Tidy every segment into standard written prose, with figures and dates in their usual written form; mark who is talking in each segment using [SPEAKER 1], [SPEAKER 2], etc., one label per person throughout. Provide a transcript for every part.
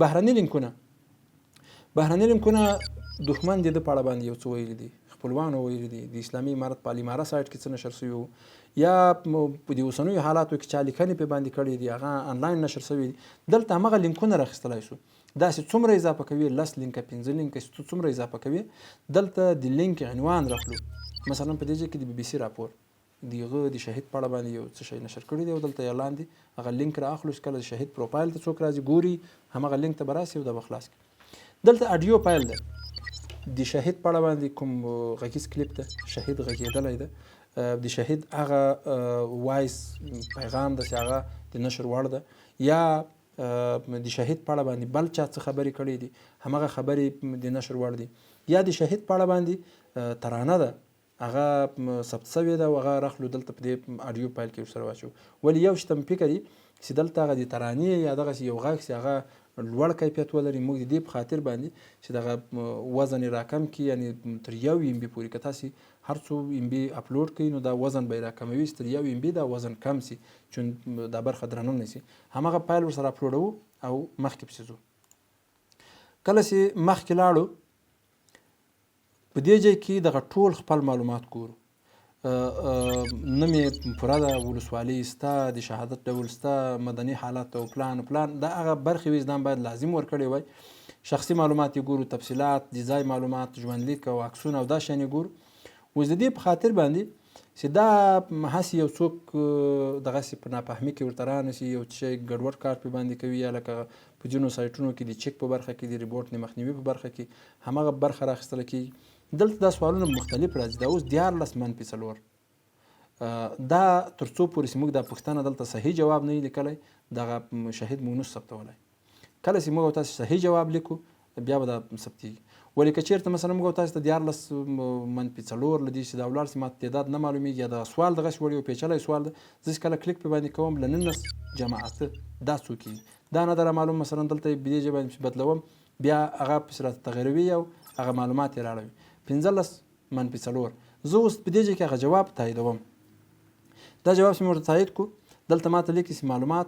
[SPEAKER 1] بهرني لینکونه دښمن د ده په اړه باندې یو څه ویلي دي، خپلوانو ویلي دي، د اسلامي امارت په الاماره سایټ کې څه نشر شوي وو، یا په د اوسنیو حالاتو کې چا لیکنې پې باندې کړي دي، هغه انلاین نشر شوي دي. دلته همغه لینکونه راخیستلی شو. داسې څومره اضافه کوي، 10 لینکه 15 لینکه څومره اضافه کوي، دلته د لینک عنوان راخلو. مثلا په دې ځای کې د بي بي سي راپور د هغه د شهید په اړه باندې یو څه شی نشر کړی دی او دلته یې لاندې هغه لینک رااخلو چې کله د شهید پروفایل ته څوک راځي ګوري همغه لینک ته به راسي او دا به خلاص کړي. دلته اډیو فایل ده د شهید په اړه باندې کوم غږیز کلیپ ده، شهید غږېدلی ده، د شهید هغه وایس پیغام ده چې هغه د نشر وړ ده، یا د شهید په اړه باندې بل چا څه خبرې کړي دي همغه خبرې د نشر وړ دي، یا د شهید په اړه باندې ترانه ده هغه ثبت شوې ده او هغه راخلو دلته په دې اډیو فایل کې ورسره واچوو. ولې یو شته مې فکر وي چې دلته هغه د ترانې یا دغسې یو غږ چې هغه لوړ کیفیت ولري، موږ د دې په خاطر باندې چې دغه وزن یې راکم کړي، یعنې تر 1 MB پورې که تاسې هر څو MB اپلوډ کړئ نو دا وزن به یې راکموي چې تر 1 MB دا وزن کم شي، چون دا برخه درنه نه شي. همغه فایل ورسره اپلوډوو او مخکې پسې ځو. کله چې مخکې لاړو په دې ځای کې دغه ټول خپل معلومات ګورو. نوم یې پوره ده، ولسوالۍ سته، د شهادت ډول سته، مدني حالت او پلان دا هغه برخې وي ځان باید لازم ورکړی وای. شخصي معلومات یې ګورو، تفصیلات، د ځای معلومات، ژوندلیک او عکسونه او دا شیان یې ګورو. اوس د دې په خاطر باندې چې دا هسې یو څوک دغسې په نافهمي کې ورته رانشي، یو شی ګډوډ کار پې باندې کوي، یا لکه په ځینو سایټونو کې د چک په برخه کې، د ریپورټ د مخنیوي په برخه کې همغه برخه راخیستله کېږي. دلته دا سوالونه مختلف راځي. دا اوس 14-4 دا تر څو پورې چې موږ دا پوښتنه دلته صحیح جواب نه وي لیکلی دغه شهید موږ نشو ثبتولی. کله چې موږ او تاسې صحیح جواب لیکو بیا به دا ثبتېږي. ولې که چېرته مثلا موږ او تاسې ته 14-4 له دې چې دا ولاړ شي ما تعداد نه معلومیږي، یا دغه سوال دغسې وړ یو پیچلی سوال ده، زه چې کله کلیک پې باندې کوم له 19-8 دا څو کېږي، دا نه در معلوم. مثلا دلته په دې ژبه باندې بدلوم بیا هغه پسې راته تغیروي او هغه معلومات یې راړوي. 15-4 زه اوس په دې ځای کې هغه جواب تاییدوم. دا جواب چې مې ورته تایید کړو دلته ماته لیکي چې معلومات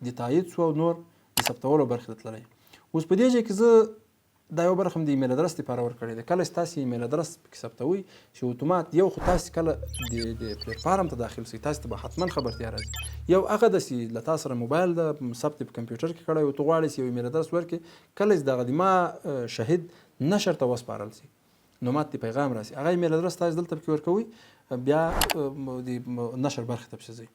[SPEAKER 1] د تایید شو او نور د ثبتولو برخې ته تللی. اوس په دې ځای کې زه دا یو برخه هم د ایمیل ادرس دپاره ورکړې ده. کله چې تاسې ایمیل ادرس پکې ثبتوئ چې اتومات یو خو تاسې کله د پلیټفارم ته داخل شئ تاسې ته به حتما خبرتیا راځي. یو هغه ده چې له تا سره موبایل ده ثبت په کمپیوټر کې کړی او ته غواړې چې یو ایمیل ادرس ورکړې، کله چې دغه د ما شهید نشر ته وسپارل شي نو ماته پیغام راسي، هغه ایمیل ادرس تاسو دلته پکې ورکوئ، بیا د نشر برخې ته پسې ځئ.